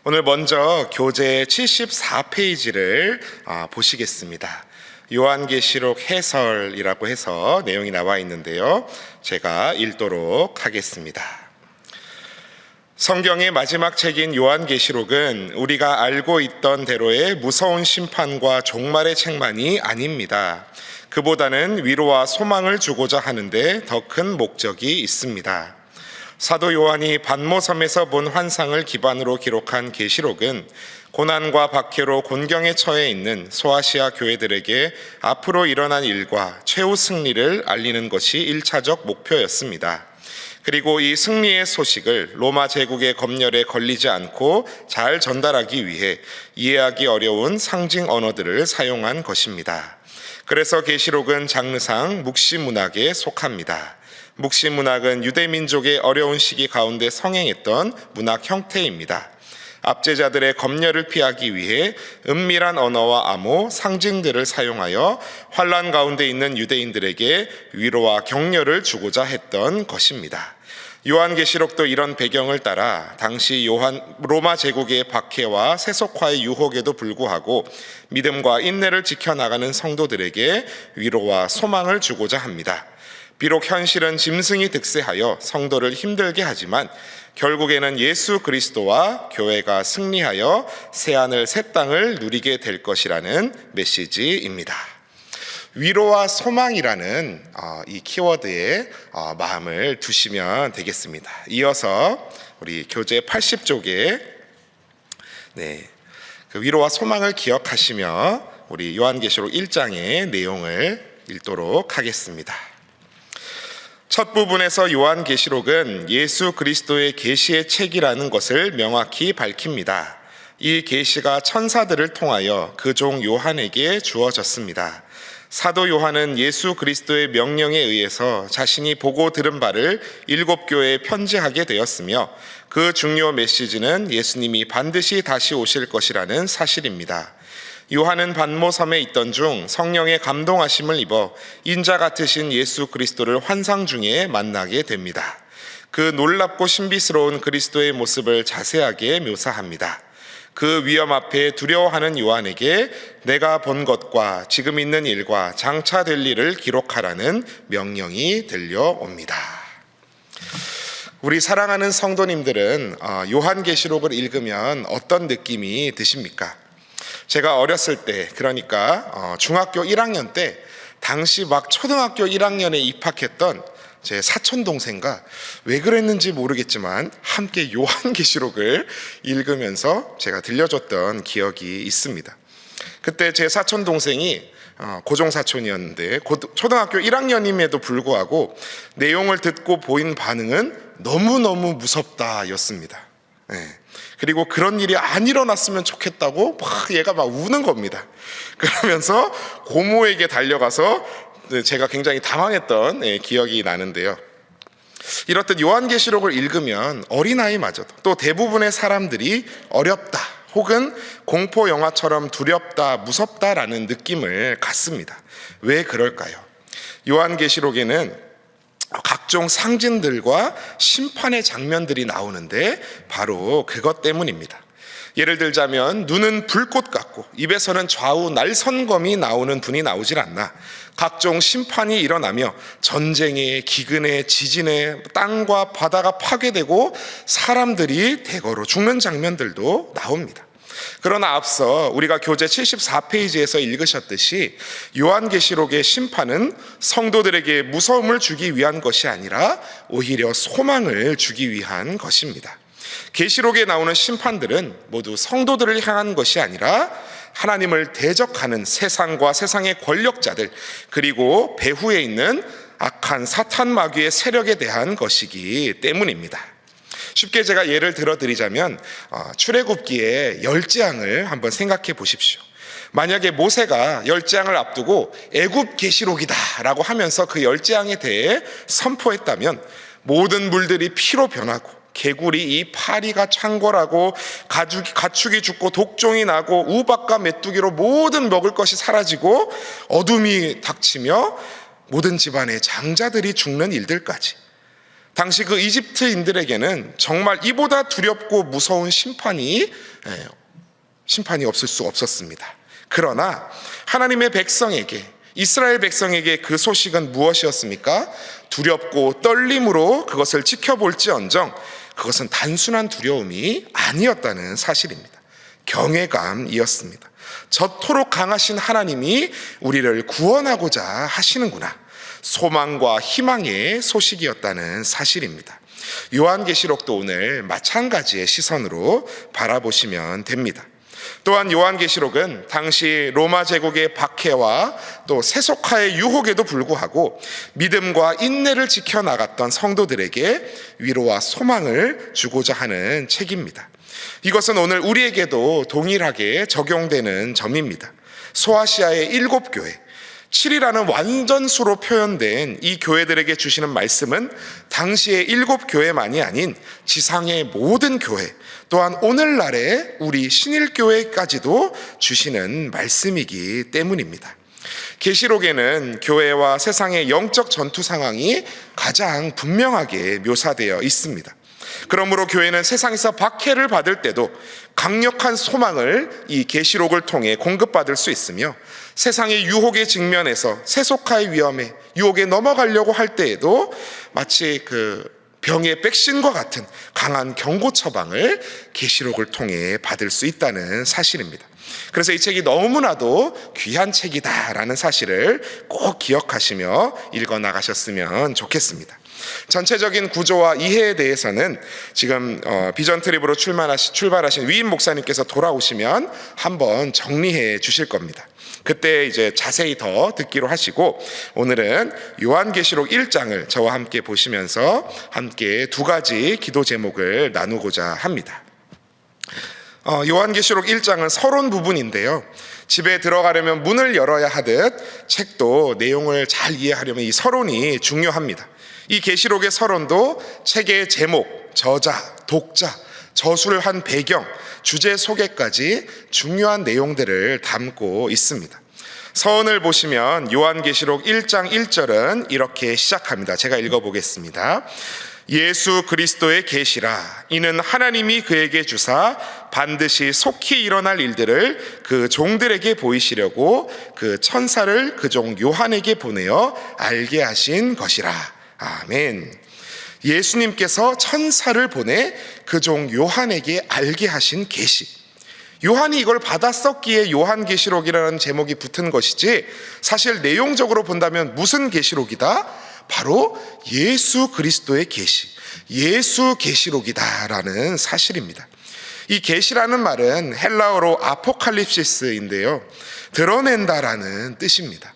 오늘 먼저 교재 74페이지를 보시겠습니다. 요한계시록 해설이라고 해서 내용이 나와 있는데요. 제가 읽도록 하겠습니다. 성경의 마지막 책인 요한계시록은 우리가 알고 있던 대로의 무서운 심판과 종말의 책만이 아닙니다. 그보다는 위로와 소망을 주고자 하는데 더 큰 목적이 있습니다. 사도 요한이 반모섬에서 본 환상을 기반으로 기록한 계시록은 고난과 박해로 곤경에 처해 있는 소아시아 교회들에게 앞으로 일어날 일과 최후 승리를 알리는 것이 1차적 목표였습니다. 그리고 이 승리의 소식을 로마 제국의 검열에 걸리지 않고 잘 전달하기 위해 이해하기 어려운 상징 언어들을 사용한 것입니다. 그래서 계시록은 장르상 묵시문학에 속합니다. 묵시문학은 유대민족의 어려운 시기 가운데 성행했던 문학 형태입니다. 압제자들의 검열을 피하기 위해 은밀한 언어와 암호, 상징들을 사용하여 환난 가운데 있는 유대인들에게 위로와 격려를 주고자 했던 것입니다. 요한계시록도 이런 배경을 따라 당시 로마 제국의 박해와 세속화의 유혹에도 불구하고 믿음과 인내를 지켜나가는 성도들에게 위로와 소망을 주고자 합니다. 비록 현실은 짐승이 득세하여 성도를 힘들게 하지만 결국에는 예수 그리스도와 교회가 승리하여 새하늘 새 땅을 누리게 될 것이라는 메시지입니다. 위로와 소망이라는 이 키워드에 마음을 두시면 되겠습니다. 이어서 우리 교재 80쪽에 그 위로와 소망을 기억하시며 우리 요한계시록 1장의 내용을 읽도록 하겠습니다. 첫 부분에서 요한계시록은 예수 그리스도의 계시의 책이라는 것을 명확히 밝힙니다. 이 계시가 천사들을 통하여 그 종 요한에게 주어졌습니다. 사도 요한은 예수 그리스도의 명령에 의해서 자신이 보고 들은 바를 7교회에 편지하게 되었으며 그 중요 메시지는 예수님이 반드시 다시 오실 것이라는 사실입니다. 요한은 반모섬에 있던 중 성령의 감동하심을 입어 인자 같으신 예수 그리스도를 환상 중에 만나게 됩니다. 그 놀랍고 신비스러운 그리스도의 모습을 자세하게 묘사합니다. 그 위험 앞에 두려워하는 요한에게 내가 본 것과 지금 있는 일과 장차 될 일을 기록하라는 명령이 들려옵니다. 우리 사랑하는 성도님들은 요한계시록을 읽으면 어떤 느낌이 드십니까? 제가 어렸을 때, 그러니까 중학교 1학년 때 당시 막 초등학교 1학년에 입학했던 제 사촌 동생과 왜 그랬는지 모르겠지만 함께 요한계시록을 읽으면서 제가 들려줬던 기억이 있습니다. 그때 제 사촌 동생이 고종사촌이었는데 초등학교 1학년임에도 불구하고 내용을 듣고 보인 반응은 너무너무 무섭다였습니다. 그리고 그런 일이 안 일어났으면 좋겠다고 얘가 막 우는 겁니다. 그러면서 고모에게 달려가서 제가 굉장히 당황했던 기억이 나는데요. 이렇듯 요한계시록을 읽으면 어린아이마저도 또 대부분의 사람들이 어렵다 혹은 공포 영화처럼 두렵다, 무섭다라는 느낌을 갖습니다. 왜 그럴까요? 요한계시록에는 각종 상징들과 심판의 장면들이 나오는데 바로 그것 때문입니다. 예를 들자면 눈은 불꽃 같고 입에서는 좌우 날선검이 나오는 분이 나오질 않나, 각종 심판이 일어나며 전쟁에, 기근에, 지진에 땅과 바다가 파괴되고 사람들이 대거로 죽는 장면들도 나옵니다. 그러나 앞서 우리가 교재 74페이지에서 읽으셨듯이 요한계시록의 심판은 성도들에게 무서움을 주기 위한 것이 아니라 오히려 소망을 주기 위한 것입니다. 계시록에 나오는 심판들은 모두 성도들을 향한 것이 아니라 하나님을 대적하는 세상과 세상의 권력자들, 그리고 배후에 있는 악한 사탄 마귀의 세력에 대한 것이기 때문입니다. 쉽게 제가 예를 들어드리자면 출애굽기의 열재앙을 한번 생각해 보십시오. 만약에 모세가 열재앙을 앞두고 애굽 계시록이다 라고 하면서 그 열재앙에 대해 선포했다면 모든 물들이 피로 변하고 개구리 이 파리가 창궐하고 가축이 죽고 독종이 나고 우박과 메뚜기로 모든 먹을 것이 사라지고 어둠이 닥치며 모든 집안의 장자들이 죽는 일들까지, 당시 그 이집트인들에게는 정말 이보다 두렵고 무서운 심판이 없을 수 없었습니다. 그러나 하나님의 백성에게, 이스라엘 백성에게 그 소식은 무엇이었습니까? 두렵고 떨림으로 그것을 지켜볼지언정 그것은 단순한 두려움이 아니었다는 사실입니다. 경외감이었습니다. 저토록 강하신 하나님이 우리를 구원하고자 하시는구나, 소망과 희망의 소식이었다는 사실입니다. 요한계시록도 오늘 마찬가지의 시선으로 바라보시면 됩니다. 또한 요한계시록은 당시 로마 제국의 박해와 또 세속화의 유혹에도 불구하고 믿음과 인내를 지켜나갔던 성도들에게 위로와 소망을 주고자 하는 책입니다. 이것은 오늘 우리에게도 동일하게 적용되는 점입니다. 소아시아의 7교회, 7이라는 완전수로 표현된 이 교회들에게 주시는 말씀은 당시의 7교회만이 아닌 지상의 모든 교회, 또한 오늘날의 우리 신일교회까지도 주시는 말씀이기 때문입니다. 계시록에는 교회와 세상의 영적 전투 상황이 가장 분명하게 묘사되어 있습니다. 그러므로 교회는 세상에서 박해를 받을 때도 강력한 소망을 이 계시록을 통해 공급받을 수 있으며, 세상의 유혹에 직면해서 세속화의 위험에, 유혹에 넘어가려고 할 때에도 마치 그 병의 백신과 같은 강한 경고 처방을 계시록을 통해 받을 수 있다는 사실입니다. 그래서 이 책이 너무나도 귀한 책이다라는 사실을 꼭 기억하시며 읽어 나가셨으면 좋겠습니다. 전체적인 구조와 이해에 대해서는 지금 비전 트립으로 출발하신 위임 목사님께서 돌아오시면 한번 정리해 주실 겁니다. 그때 이제 자세히 더 듣기로 하시고, 오늘은 요한계시록 1장을 저와 함께 보시면서 함께 두 가지 기도 제목을 나누고자 합니다. 요한계시록 1장은 서론 부분인데요, 집에 들어가려면 문을 열어야 하듯 책도 내용을 잘 이해하려면 이 서론이 중요합니다. 이 계시록의 서론도 책의 제목, 저자, 독자, 저술을 한 배경, 주제 소개까지 중요한 내용들을 담고 있습니다. 서론을 보시면 요한계시록 1장 1절은 이렇게 시작합니다. 제가 읽어보겠습니다. 예수 그리스도의 계시라. 이는 하나님이 그에게 주사 반드시 속히 일어날 일들을 그 종들에게 보이시려고 그 천사를 그 종 요한에게 보내어 알게 하신 것이라. 아멘. 예수님께서 천사를 보내 그 종 요한에게 알게 하신 계시. 요한이 이걸 받았었기에 요한계시록이라는 제목이 붙은 것이지, 사실 내용적으로 본다면 무슨 계시록이다? 바로 예수 그리스도의 계시, 예수 계시록이다라는 사실입니다. 이 계시라는 말은 헬라어로 아포칼립시스인데요, 드러낸다라는 뜻입니다.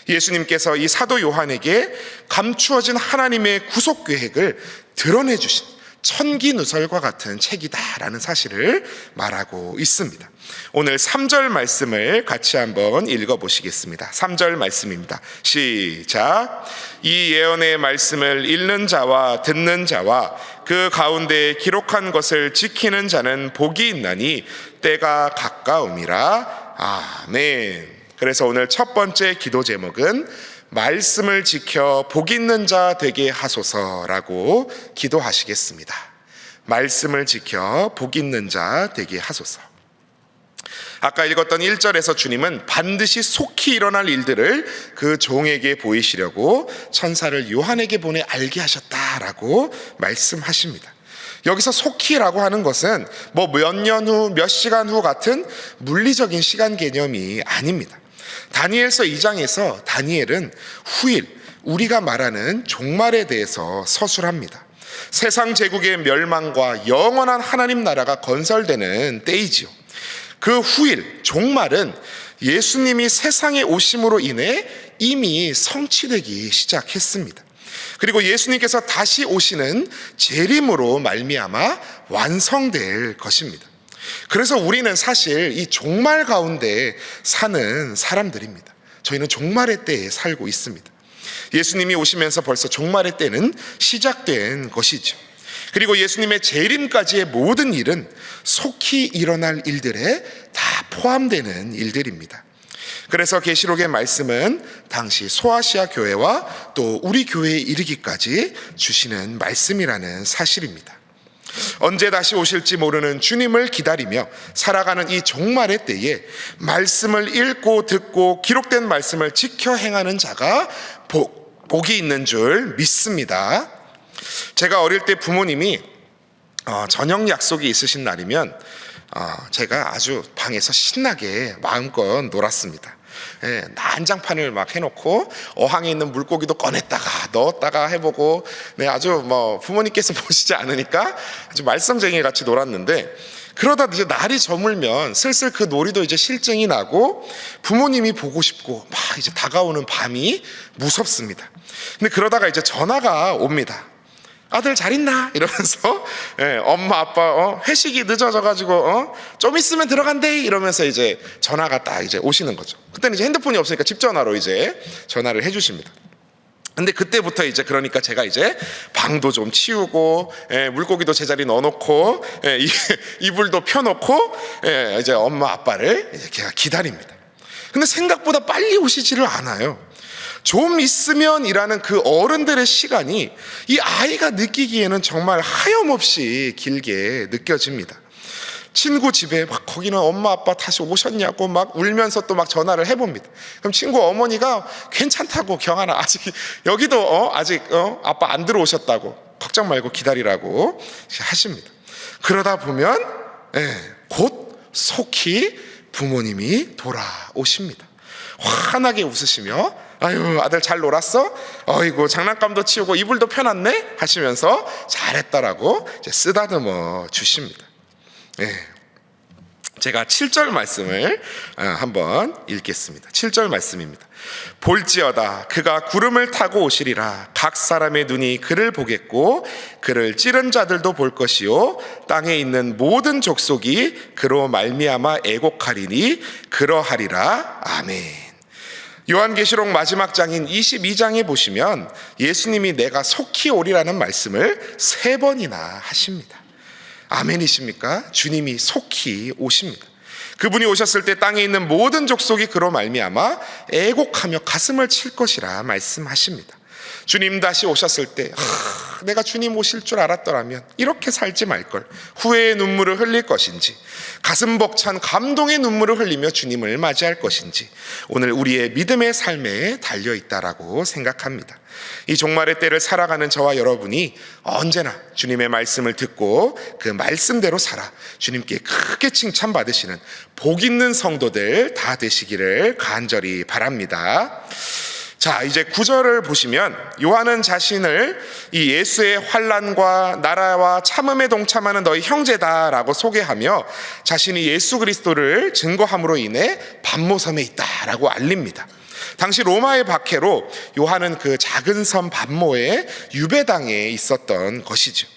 예수님께서 이 사도 요한에게 감추어진 하나님의 구속 계획을 드러내 주신 천기누설과 같은 책이다라는 사실을 말하고 있습니다. 오늘 3절 말씀을 같이 한번 읽어보시겠습니다. 3절 말씀입니다. 시작. 이 예언의 말씀을 읽는 자와 듣는 자와 그 가운데 기록한 것을 지키는 자는 복이 있나니 때가 가까움이라. 아멘. 그래서 오늘 첫 번째 기도 제목은 말씀을 지켜 복 있는 자 되게 하소서라고 기도하시겠습니다. 말씀을 지켜 복 있는 자 되게 하소서. 아까 읽었던 1절에서 주님은 반드시 속히 일어날 일들을 그 종에게 보이시려고 천사를 요한에게 보내 알게 하셨다라고 말씀하십니다. 여기서 속히라고 하는 것은 뭐 몇 년 후, 몇 시간 후 같은 물리적인 시간 개념이 아닙니다. 다니엘서 2장에서 다니엘은 후일, 우리가 말하는 종말에 대해서 서술합니다. 세상 제국의 멸망과 영원한 하나님 나라가 건설되는 때이지요. 그 후일, 종말은 예수님이 세상에 오심으로 인해 이미 성취되기 시작했습니다. 그리고 예수님께서 다시 오시는 재림으로 말미암아 완성될 것입니다. 그래서 우리는 사실 이 종말 가운데 사는 사람들입니다. 저희는 종말의 때에 살고 있습니다. 예수님이 오시면서 벌써 종말의 때는 시작된 것이죠. 그리고 예수님의 재림까지의 모든 일은 속히 일어날 일들에 다 포함되는 일들입니다. 그래서 계시록의 말씀은 당시 소아시아 교회와 또 우리 교회에 이르기까지 주시는 말씀이라는 사실입니다. 언제 다시 오실지 모르는 주님을 기다리며 살아가는 이 종말의 때에 말씀을 읽고 듣고 기록된 말씀을 지켜 행하는 자가 복이 있는 줄 믿습니다. 제가 어릴 때 부모님이 저녁 약속이 있으신 날이면 제가 아주 방에서 신나게 마음껏 놀았습니다. 난장판을 막 해놓고 어항에 있는 물고기도 꺼냈다가 넣었다가 해보고, 아주 부모님께서 보시지 않으니까 아주 말썽쟁이 같이 놀았는데, 그러다 이제 날이 저물면 슬슬 그 놀이도 이제 실증이 나고 부모님이 보고 싶고 막 이제 다가오는 밤이 무섭습니다. 근데 그러다가 이제 전화가 옵니다. 아들 잘 있나? 이러면서 엄마 아빠 회식이 늦어져가지고 좀 있으면 들어간대 이러면서 이제 전화가 딱 이제 오시는 거죠. 그때는 이제 핸드폰이 없으니까 집 전화로 이제 전화를 해주십니다. 근데 그때부터 이제 그러니까 제가 이제 방도 좀 치우고 물고기도 제자리 넣어놓고 이불도 펴놓고 이제 엄마 아빠를 이제 제가 기다립니다. 근데 생각보다 빨리 오시지를 않아요. 좀 있으면 이라는 그 어른들의 시간이 이 아이가 느끼기에는 정말 하염없이 길게 느껴집니다. 친구 집에 막 거기는 엄마 아빠 다시 오셨냐고 막 울면서 또 막 전화를 해봅니다. 그럼 친구 어머니가 괜찮다고, 경아나 아직 여기도 아직 아빠 안 들어오셨다고 걱정 말고 기다리라고 하십니다. 그러다 보면 곧 속히 부모님이 돌아오십니다. 환하게 웃으시며 아유 아들 잘 놀았어? 어이구 장난감도 치우고 이불도 펴놨네? 하시면서 잘했다라고 이제 쓰다듬어 주십니다. 제가 7절 말씀을 한번 읽겠습니다. 7절 말씀입니다. 볼지어다 그가 구름을 타고 오시리라. 각 사람의 눈이 그를 보겠고 그를 찌른 자들도 볼 것이요 땅에 있는 모든 족속이 그로 말미암아 애곡하리니 그러하리라. 아멘. 요한계시록 마지막 장인 22장에 보시면 예수님이 내가 속히 오리라는 말씀을 3번이나 하십니다. 아멘이십니까? 주님이 속히 오십니다. 그분이 오셨을 때 땅에 있는 모든 족속이 그로 말미암아 애곡하며 가슴을 칠 것이라 말씀하십니다. 주님 다시 오셨을 때 내가 주님 오실 줄 알았더라면 이렇게 살지 말걸, 후회의 눈물을 흘릴 것인지 가슴 벅찬 감동의 눈물을 흘리며 주님을 맞이할 것인지 오늘 우리의 믿음의 삶에 달려있다라고 생각합니다. 이 종말의 때를 살아가는 저와 여러분이 언제나 주님의 말씀을 듣고 그 말씀대로 살아 주님께 크게 칭찬받으시는 복 있는 성도들 다 되시기를 간절히 바랍니다. 자, 이제 9절을 보시면 요한은 자신을 이 예수의 환난과 나라와 참음에 동참하는 너희 형제다라고 소개하며 자신이 예수 그리스도를 증거함으로 인해 반모섬에 있다라고 알립니다. 당시 로마의 박해로 요한은 그 작은 섬 반모의 유배당에 있었던 것이죠.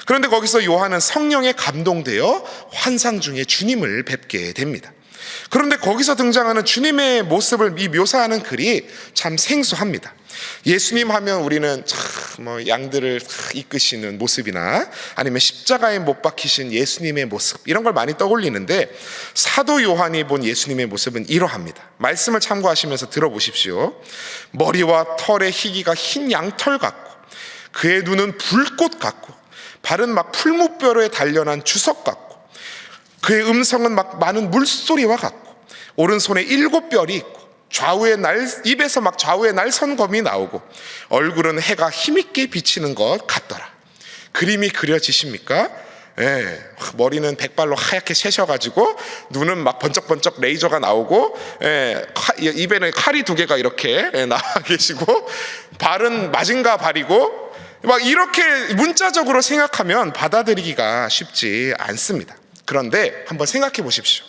그런데 거기서 요한은 성령에 감동되어 환상 중에 주님을 뵙게 됩니다. 그런데 거기서 등장하는 주님의 모습을 묘사하는 글이 참 생소합니다. 예수님 하면 우리는 양들을 이끄시는 모습이나 아니면 십자가에 못 박히신 예수님의 모습 이런 걸 많이 떠올리는데 사도 요한이 본 예수님의 모습은 이러합니다. 말씀을 참고하시면서 들어보십시오. 머리와 털의 희기가 흰 양털 같고 그의 눈은 불꽃 같고 발은 막 풀무뼈로에 단련한 주석 같고 그의 음성은 막 많은 물소리와 같고 오른손에 7뼈리 있고 입에서 막 좌우에 날선검이 나오고 얼굴은 해가 힘있게 비치는 것 같더라. 그림이 그려지십니까? 머리는 백발로 하얗게 새셔가지고 눈은 막 번쩍번쩍 레이저가 나오고 입에는 칼이 2개가 이렇게 나와 계시고 발은 마징가 발이고 막 이렇게 문자적으로 생각하면 받아들이기가 쉽지 않습니다. 그런데 한번 생각해 보십시오.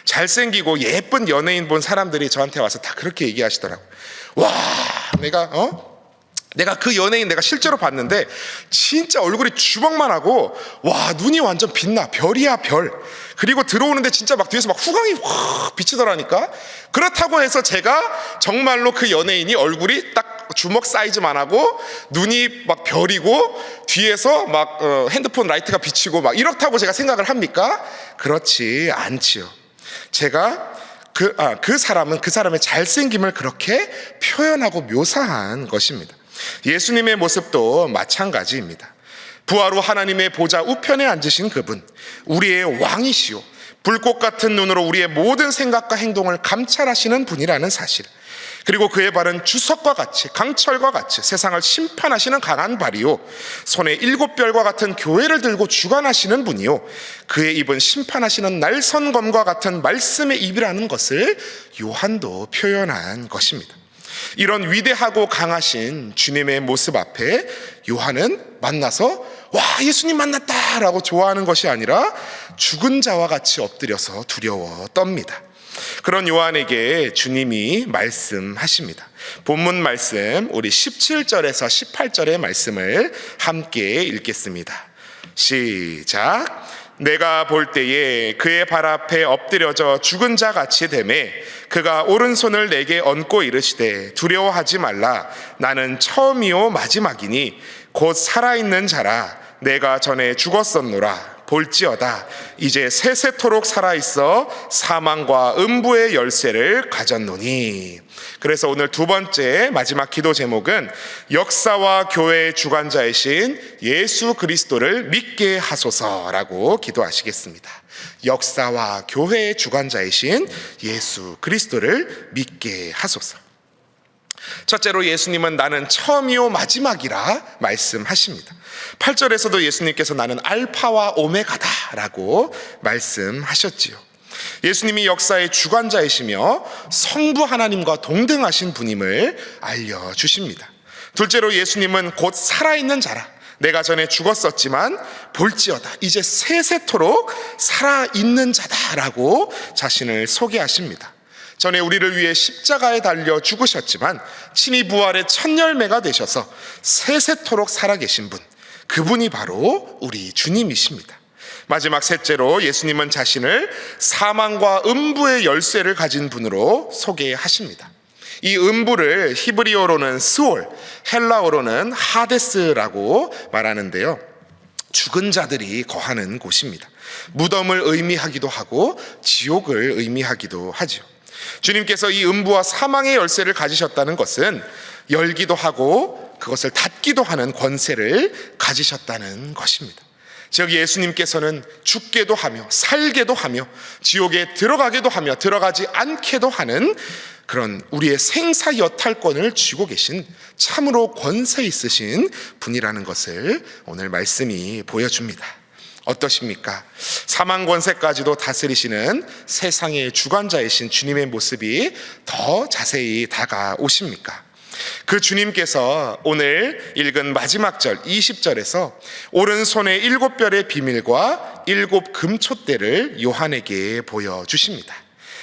잘생기고 예쁜 연예인 본 사람들이 저한테 와서 다 그렇게 얘기하시더라고요. 와, 내가 그 연예인 내가 실제로 봤는데 진짜 얼굴이 주먹만 하고 와 눈이 완전 빛나, 별이야 별. 그리고 들어오는데 진짜 막 뒤에서 막 후광이 확 비치더라니까. 그렇다고 해서 제가 정말로 그 연예인이 얼굴이 딱 주먹 사이즈만 하고 눈이 막 별이고 뒤에서 막 핸드폰 라이트가 비치고 막 이렇다고 제가 생각을 합니까? 그렇지 않지요. 제가 그 사람은 그 사람의 잘생김을 그렇게 표현하고 묘사한 것입니다. 예수님의 모습도 마찬가지입니다. 부활 후 하나님의 보좌 우편에 앉으신 그분, 우리의 왕이시오, 불꽃 같은 눈으로 우리의 모든 생각과 행동을 감찰하시는 분이라는 사실, 그리고 그의 발은 주석과 같이, 강철과 같이 세상을 심판하시는 강한 발이요, 손에 7별과 같은 교회를 들고 주관하시는 분이요, 그의 입은 심판하시는 날선검과 같은 말씀의 입이라는 것을 요한도 표현한 것입니다. 이런 위대하고 강하신 주님의 모습 앞에 요한은 만나서 와, 예수님 만났다라고 좋아하는 것이 아니라 죽은 자와 같이 엎드려서 두려워 떱니다. 그런 요한에게 주님이 말씀하십니다. 본문 말씀 우리 17절에서 18절의 말씀을 함께 읽겠습니다. 시작. 내가 볼 때에 그의 발 앞에 엎드려져 죽은 자 같이 되매 그가 오른손을 내게 얹고 이르시되 두려워하지 말라. 나는 처음이요 마지막이니 곧 살아있는 자라. 내가 전에 죽었었노라. 볼지어다 이제 세세토록 살아있어 사망과 음부의 열쇠를 가졌노니. 그래서 오늘 두 번째 마지막 기도 제목은 역사와 교회의 주관자이신 예수 그리스도를 믿게 하소서라고 기도하시겠습니다. 역사와 교회의 주관자이신 예수 그리스도를 믿게 하소서. 첫째로 예수님은 나는 처음이요 마지막이라 말씀하십니다. 8절에서도 예수님께서 나는 알파와 오메가다 라고 말씀하셨지요. 예수님이 역사의 주관자이시며 성부 하나님과 동등하신 분임을 알려주십니다. 둘째로 예수님은 곧 살아있는 자라. 내가 전에 죽었었지만 볼지어다 이제 세세토록 살아있는 자다라고 자신을 소개하십니다. 전에 우리를 위해 십자가에 달려 죽으셨지만 친히 부활의 첫 열매가 되셔서 세세토록 살아계신 분, 그분이 바로 우리 주님이십니다. 마지막 셋째로 예수님은 자신을 사망과 음부의 열쇠를 가진 분으로 소개하십니다. 이 음부를 히브리어로는 스올, 헬라어로는 하데스라고 말하는데요, 죽은 자들이 거하는 곳입니다. 무덤을 의미하기도 하고 지옥을 의미하기도 하죠. 주님께서 이 음부와 사망의 열쇠를 가지셨다는 것은 열기도 하고 그것을 닫기도 하는 권세를 가지셨다는 것입니다. 즉 예수님께서는 죽게도 하며 살게도 하며 지옥에 들어가게도 하며 들어가지 않게도 하는 그런 우리의 생사 여탈권을 쥐고 계신 참으로 권세 있으신 분이라는 것을 오늘 말씀이 보여줍니다. 어떠십니까? 사망 권세까지도 다스리시는 세상의 주관자이신 주님의 모습이 더 자세히 다가오십니까? 그 주님께서 오늘 읽은 마지막 절 20절에서 오른손의 7별의 비밀과 7 금촛대를 요한에게 보여주십니다.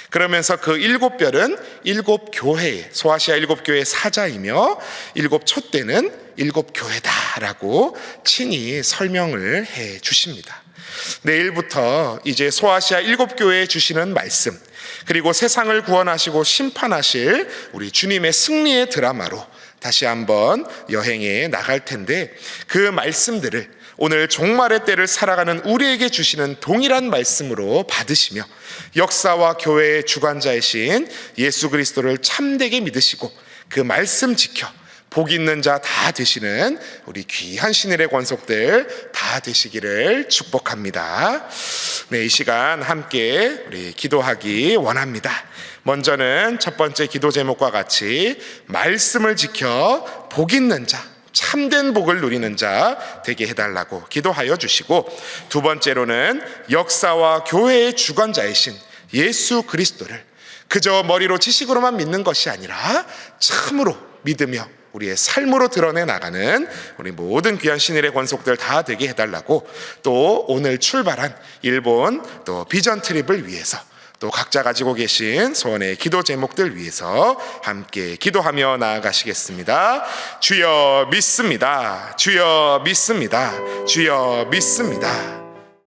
그러면서 그 7별은 7 교회의, 소아시아 7 교회의 사자이며 7 촛대는 7 교회다라고 친히 설명을 해 주십니다. 내일부터 이제 소아시아 7 교회에 주시는 말씀, 그리고 세상을 구원하시고 심판하실 우리 주님의 승리의 드라마로 다시 한번 여행에 나갈 텐데, 그 말씀들을 오늘 종말의 때를 살아가는 우리에게 주시는 동일한 말씀으로 받으시며 역사와 교회의 주관자이신 예수 그리스도를 참되게 믿으시고 그 말씀 지켜 복 있는 자 다 되시는 우리 귀한 신일의 권속들 다 되시기를 축복합니다. 네, 이 시간 함께 우리 기도하기 원합니다. 먼저는 첫 번째 기도 제목과 같이 말씀을 지켜 복 있는 자, 참된 복을 누리는 자 되게 해달라고 기도하여 주시고, 두 번째로는 역사와 교회의 주관자이신 예수 그리스도를 그저 머리로 지식으로만 믿는 것이 아니라 참으로 믿으며 우리의 삶으로 드러내 나가는 우리 모든 귀한 신일의 권속들 다 되게 해달라고, 또 오늘 출발한 일본 또 비전 트립을 위해서 또 각자 가지고 계신 소원의 기도 제목들 위해서 함께 기도하며 나아가시겠습니다. 주여 믿습니다. 주여 믿습니다. 주여 믿습니다.